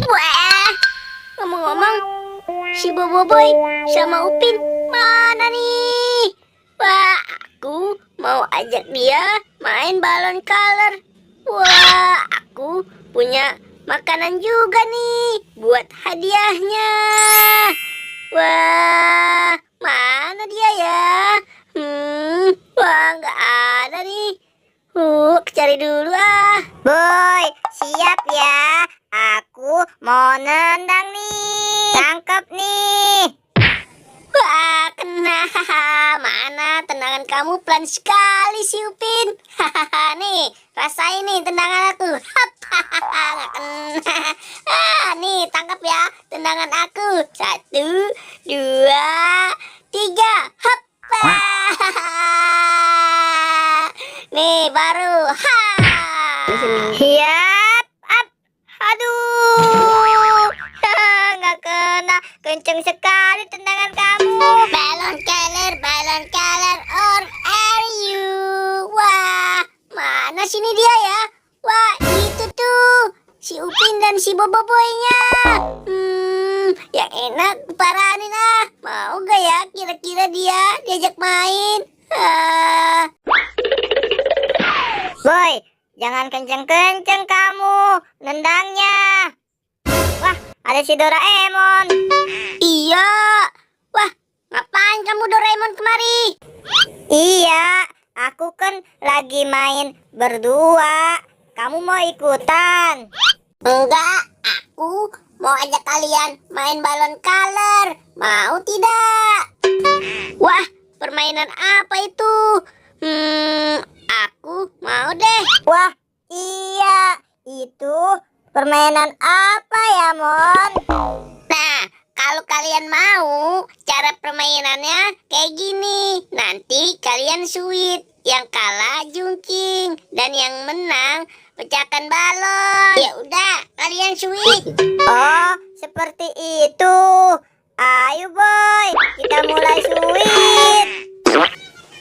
Wah, ngomong-ngomong, si Boboiboy sama Upin mana nih? Wah, aku mau ajak dia main balon color. Wah, aku punya makanan juga nih buat hadiahnya. Wah, mana dia ya? Wah, nggak ada nih. Cari dulu ah. Boy, siap ya. Aku mau nendang nih. Tangkap nih. Wah, kena. Mana tendangan kamu pelan sekali si Upin. Nih, rasain nih tendangan aku. Nggak kena. Nih, tangkap ya tendangan aku. 1, 2, 3. Hop. Nih, baru. Siap. Up. Aduh. Nggak kena. Kenceng sekali tendangan kamu. Balon color, or are you? Wah, mana sini dia ya? Wah, itu tuh si Upin dan si Boboiboynya. Yang enak paranin ah. Mau gak ya kira-kira dia diajak main? Boy, jangan kenceng-kenceng kamu nendangnya. Wah, ada si Doraemon. Iya. Wah, ngapain kamu Doraemon kemari? Iya, aku kan lagi main berdua. Kamu mau ikutan? Enggak, aku mau ajak kalian main balon color. Mau tidak? Wah, permainan apa itu? Aku mau deh. Wah, iya. Itu permainan apa ya, Mon? Nah, kalau kalian mau, cara permainannya kayak gini. Nanti kalian sweet, yang kalah jungking, dan yang menang pecahkan balon. Ya udah, kalian sweet. Oh, seperti itu. Ayo, Boy, kita mulai sweet.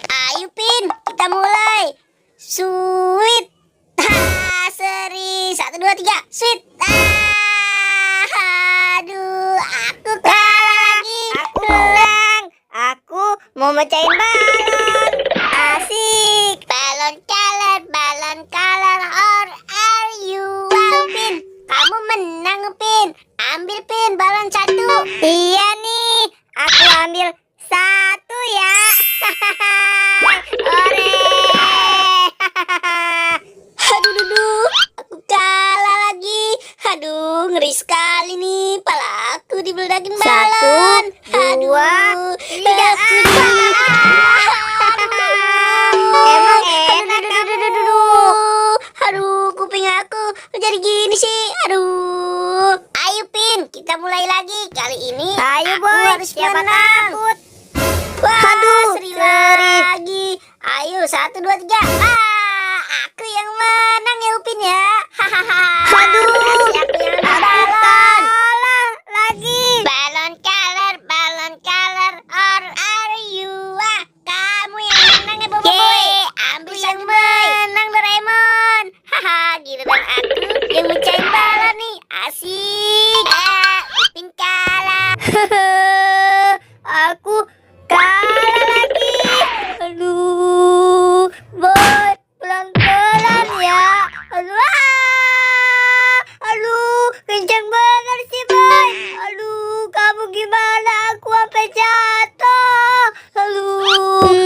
Ayo Pin, kita mulai. Sweet. Seri. 1, 2, 3. Sweet. Aduh, aku kalah lagi. Aku menang. Aku mau mecahin balon. Asik. Balon color, or are you? Wow, Pin, kamu menang, Pin. Ambil Pin, balon 1. Iya nih, aku ambil 1 ya. Ore. Aduh, aku kalah lagi. Aduh, ngeri sekali nih. Pala aku dibeledakin balon. 1, 2, 3. Emang enak kamu. Aduh, kuping aku jadi gini sih. Aduh. Ayo Pin, kita mulai lagi. Kali ini Ayo, aku Boy, harus siapa menang. takut? Wah, Aduh, seri seri. lagi. Ayo 1, 2, 3. Aku yang menang ya Upin ya. Hahaha. Aduh, Kasih aku yang ambil balon. kalah lagi. Balon color, or are you? Wah, kamu yang menang ya Boboiboy. Ambil yang menang Doraemon. Haha, giliran aku yang mecahin balon nih. Asik. Upin kalah. Aku kalah lagi. Aduh, Boy, pelan-pelan ya. Aduh, kencang banget sih, Boy. Aduh, kamu gimana? Aku sampai jatuh.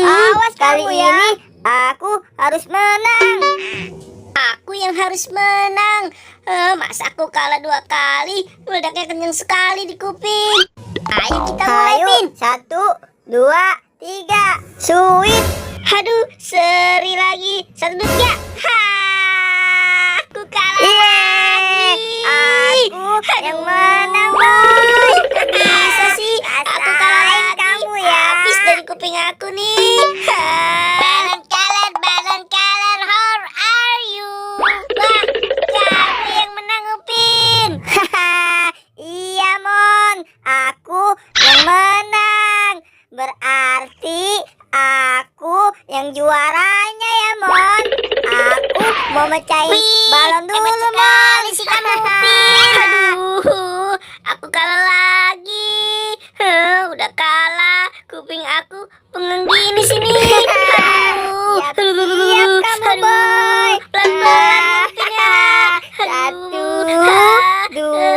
Awas Kali kamu ya. ini Aku harus menang. aku yang harus menang. Masa aku kalah 2 kali? Meledaknya kencang sekali di kuping. Ayo kita mulai, Pin. 1, 2, 3. Sweet. Aduh, seri lagi. 1, 2, 3. Aku kalah Yeay, lagi. aku yang menang. Aduh.